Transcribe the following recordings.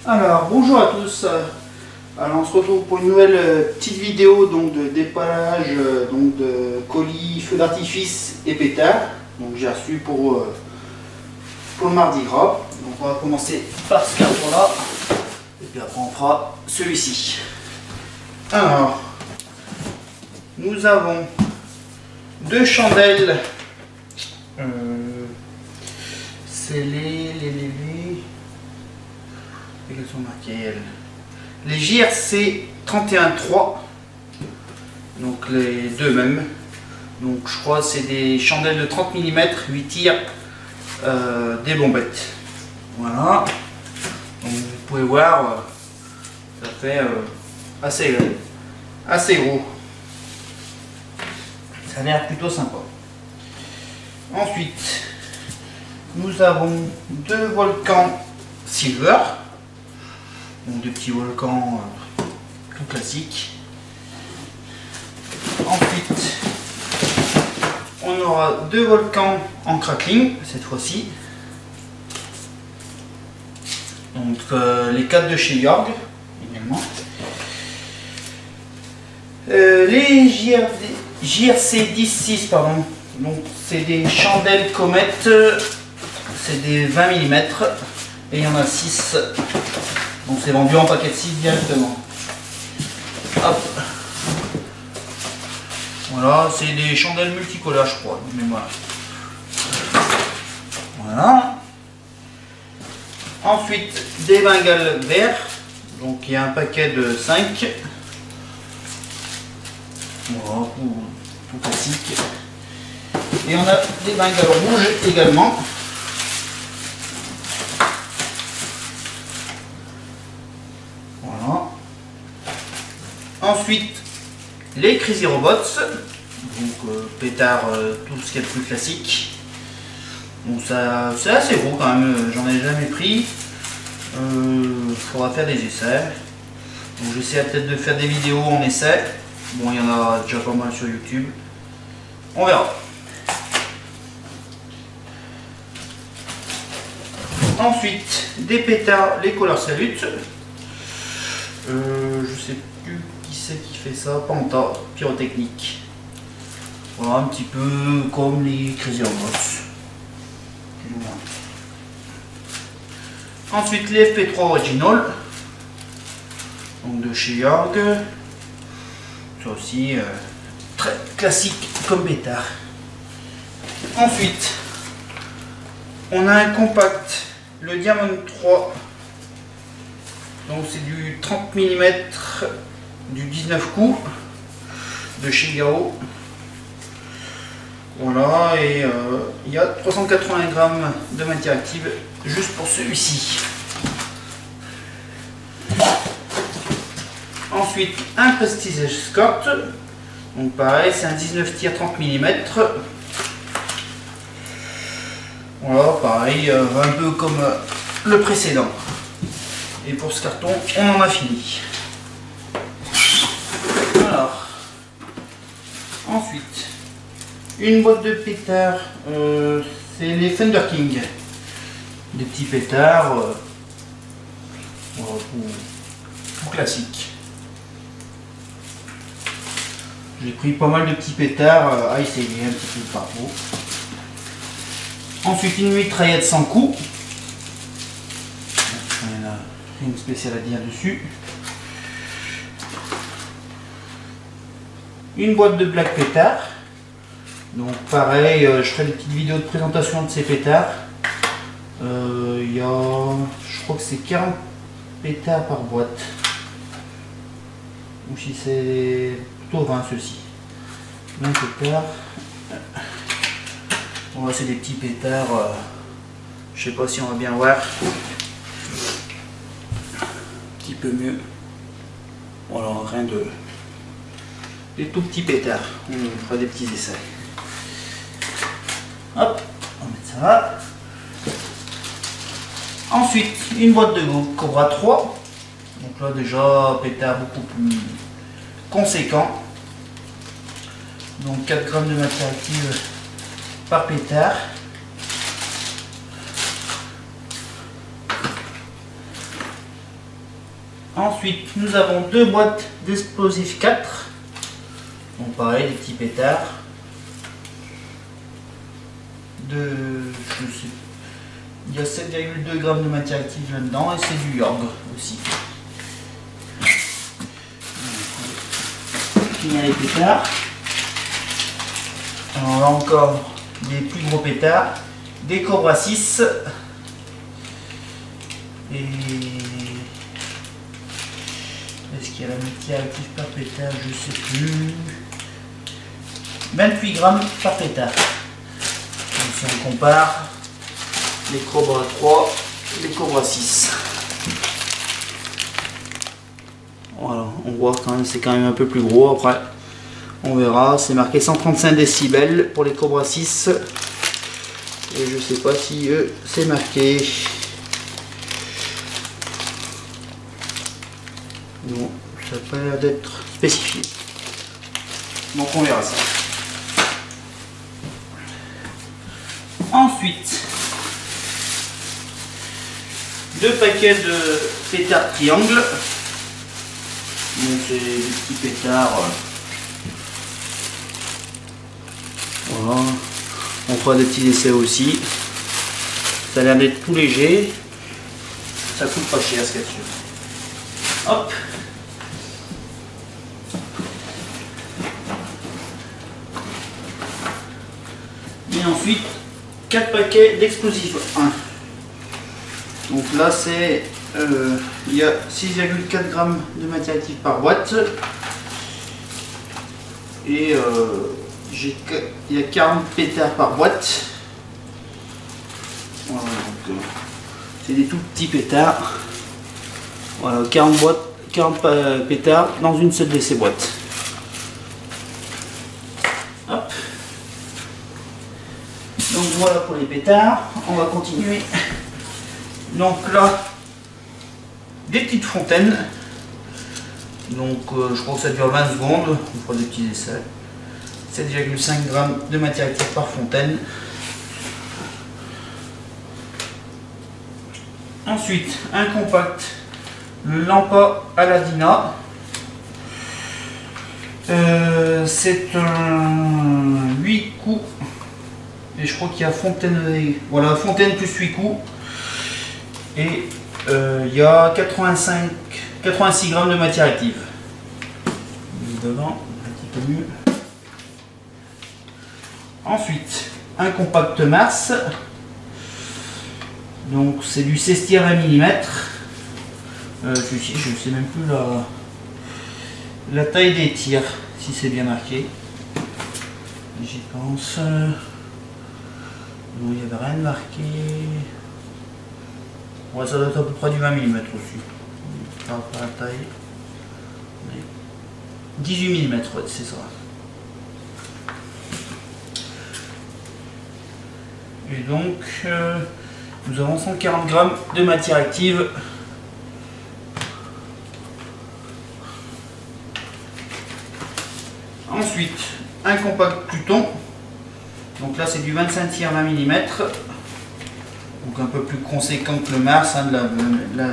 Alors, bonjour à tous. Alors, on se retrouve pour une nouvelle petite vidéo donc de dépannage donc de colis, feux d'artifice et pétards. Donc j'ai reçu pour le Mardi Gras. Donc on va commencer par ce carton-là et puis après on fera celui-ci. Alors, nous avons deux chandelles. C'est et qu'elles sont marquées elles. Les JRC 31.3, donc les deux mêmes. Donc je crois que c'est des chandelles de 30 mm, 8 tirs, des bombettes. Voilà. Donc vous pouvez voir, ça fait assez gros. Ça a l'air plutôt sympa. Ensuite, nous avons deux volcans silver. Donc des petits volcans tout classiques. Ensuite, on aura deux volcans en crackling cette fois-ci. Donc les 4 de chez York également. Les JRC 10.6 pardon. Donc c'est des chandelles comètes. C'est des 20 mm et il y en a 6. Donc c'est vendu en paquet de 6 directement. Hop. Voilà, c'est des chandelles multicolores je crois, de mémoire. Voilà. Ensuite des bengales verts. Donc il y a un paquet de 5. Voilà, tout classique. Et on a des bengales rouges également. Ensuite, les Crazy Robots, donc pétard, tout ce qui est le plus classique. Donc ça, c'est assez gros quand même, j'en ai jamais pris. Faudra faire des essais. Donc j'essaie peut-être de faire des vidéos en essai. Bon, il y en a déjà pas mal sur YouTube. On verra. Ensuite, des pétards, les Color Salute. Je sais plus qui c'est qui fait ça, Panta, pyrotechnique. Voilà, un petit peu comme les Crazy Robots. Ensuite les FP3 Original, donc de chez York. Ça aussi très classique comme pétard. Ensuite, on a un compact, le Diamond 3. Donc c'est du 30 mm, du 19 coups de chez Gao. Voilà, et il y a 380 grammes de matière active juste pour celui-ci. Ensuite, un Prestige Escort. Donc pareil, c'est un 19 tirs 30 mm. Voilà, pareil, un peu comme le précédent. Et pour ce carton, on en a fini. Alors, ensuite, une boîte de pétards, c'est les Thunder King. Des petits pétards, voilà, tout classique. J'ai pris pas mal de petits pétards à essayer un petit peu partout. Ensuite, une mitraillette sans coup. Une spéciale à dire dessus. Une boîte de black pétard. Donc pareil, je ferai des petites vidéos de présentation de ces pétards. Il y a, je crois que c'est 40 pétards par boîte. Ou si c'est plutôt 20 ceux-ci. 20 pétards. Bon, c'est des petits pétards. Je sais pas si on va bien voir. Petit peu mieux. Voilà, rien de. Des tout petits pétards. On fera des petits essais. Hop, on va mettre ça là. Ensuite, une boîte de Cobra 3. Donc là déjà, pétard beaucoup plus conséquent. Donc 4 grammes de matière active par pétard. Ensuite, nous avons deux boîtes d'explosifs 4. Donc pareil, des petits pétards. Il y a 7,2 g de matière active là-dedans et c'est du Yorg aussi. Finir les pétards. Alors là encore des plus gros pétards, des Cobra 6 et est-ce qu'il y a la matière active par pétard, je sais plus. 28 g par pétard. Donc si on compare les Cobra 3 et les Cobra 6. Voilà, on voit quand même, c'est quand même un peu plus gros. Après on verra, c'est marqué 135 décibels pour les Cobra 6 et je sais pas si c'est marqué. Non, ça n'a pas l'air d'être spécifié, donc on verra ça. Ensuite, deux paquets de pétards triangle. Donc c'est des petits pétards. Voilà. On fera des petits essais aussi. Ça a l'air d'être tout léger. Ça coûte pas cher ce qu'il y a dessus. Hop. Et ensuite 4 paquets d'explosifs 1. Donc là c'est il y a 6,4 g de matière active par boîte et il y a 40 pétards par boîte. Voilà, donc c'est des tout petits pétards. Voilà, 40 pétards dans une seule de ces boîtes. Hop. Donc voilà pour les pétards, on va continuer. Donc là, des petites fontaines. Donc je crois que ça dure 20 secondes, on fera des petits essais. 7,5 g de matière active par fontaine. Ensuite, un compact, le Lampa Aladina. C'est un 8 coups. Et je crois qu'il y a fontaine, voilà, fontaine plus 8 coups. Et il y a 86 g de matière active. Devant, un petit peu mieux. Ensuite, un compact Mars. Donc c'est du 16 tiers 20 mm. Celui-ci, je ne sais même plus la taille des tirs, si c'est bien marqué. J'y pense. Non, il n'y avait rien de marqué. Ouais, ça doit être à peu près du 20 mm aussi. Par rapport à la taille. 18 mm, ouais, c'est ça. Et donc, nous avons 140 g de matière active. Ensuite, un compact Pluton. Donc là, c'est du 25 tiers 20 mm. Donc un peu plus conséquent que le Mars, hein,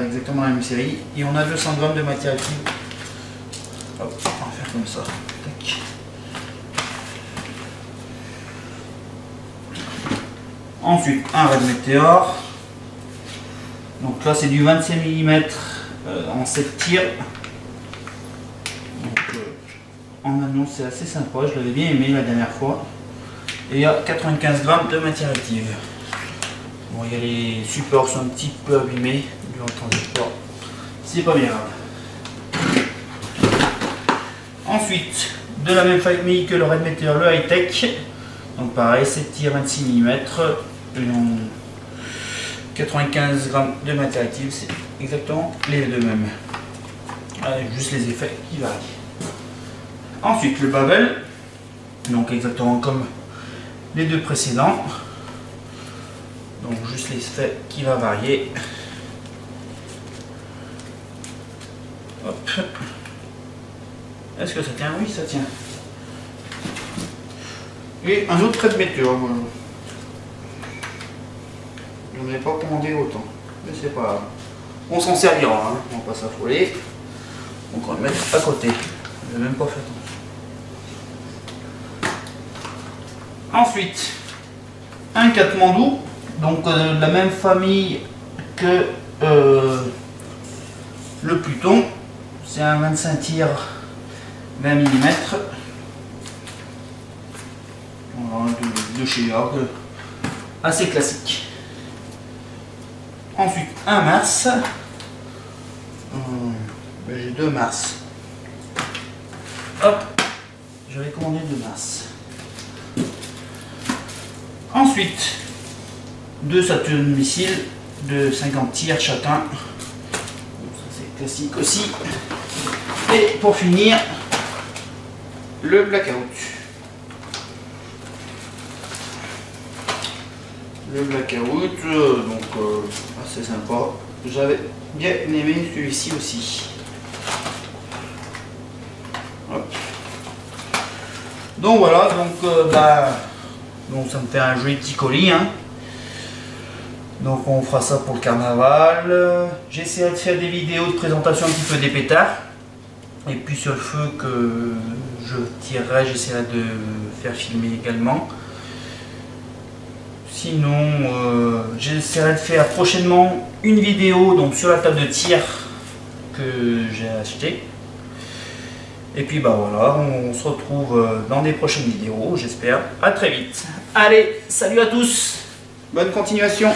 exactement la même série. Et on a 200 g de matière active. Hop, on va faire comme ça. Tac. Ensuite, un Red Meteor. Donc là, c'est du 25 mm en 7 tirs. Donc, en annonce, c'est assez sympa. Je l'avais bien aimé la dernière fois. Et il y a 95 g de matière active. Bon, il y a les supports sont un petit peu abîmés durant le transport. C'est pas bien grave. Ensuite, de la même famille que le Red Meteor, le High Tech. Donc pareil, 7 tirs 26 mm. 95 g de matière active, c'est exactement les deux mêmes. Avec juste les effets qui varient. Ensuite, le Babel. Donc exactement comme les deux précédents. Donc juste l'effet qui va varier. Hop. Est-ce que ça tient? Oui, ça tient. Et un autre Red Meteor. Je n'en ai pas commandé autant. Mais c'est pas grave. On s'en servira, hein. On va pas s'affoler. Donc on va le mettre à côté. Je n'ai même pas fait attention. Ensuite, un Katmandou, donc de la même famille que le Pluton. C'est un 25 tirs 20 mm. Voilà, de chez York, assez classique. Ensuite, un Mars. J'ai 2 Mars. Hop, j'avais commandé 2 Mars. Ensuite, 2 Saturn missiles de 50 tirs chacun. Ça c'est classique aussi. Et pour finir, le Blackout. Le Blackout, assez sympa. J'avais bien aimé celui-ci aussi. Hop. Donc voilà, donc ça me fait un joli petit colis. Hein. Donc on fera ça pour le carnaval. J'essaierai de faire des vidéos de présentation un petit peu des pétards. Et puis sur le feu que je tirerai, j'essaierai de faire filmer également. Sinon, j'essaierai de faire prochainement une vidéo donc sur la table de tir que j'ai acheté. Et puis bah voilà, on se retrouve dans des prochaines vidéos, j'espère. À très vite. Allez, salut à tous. Bonne continuation.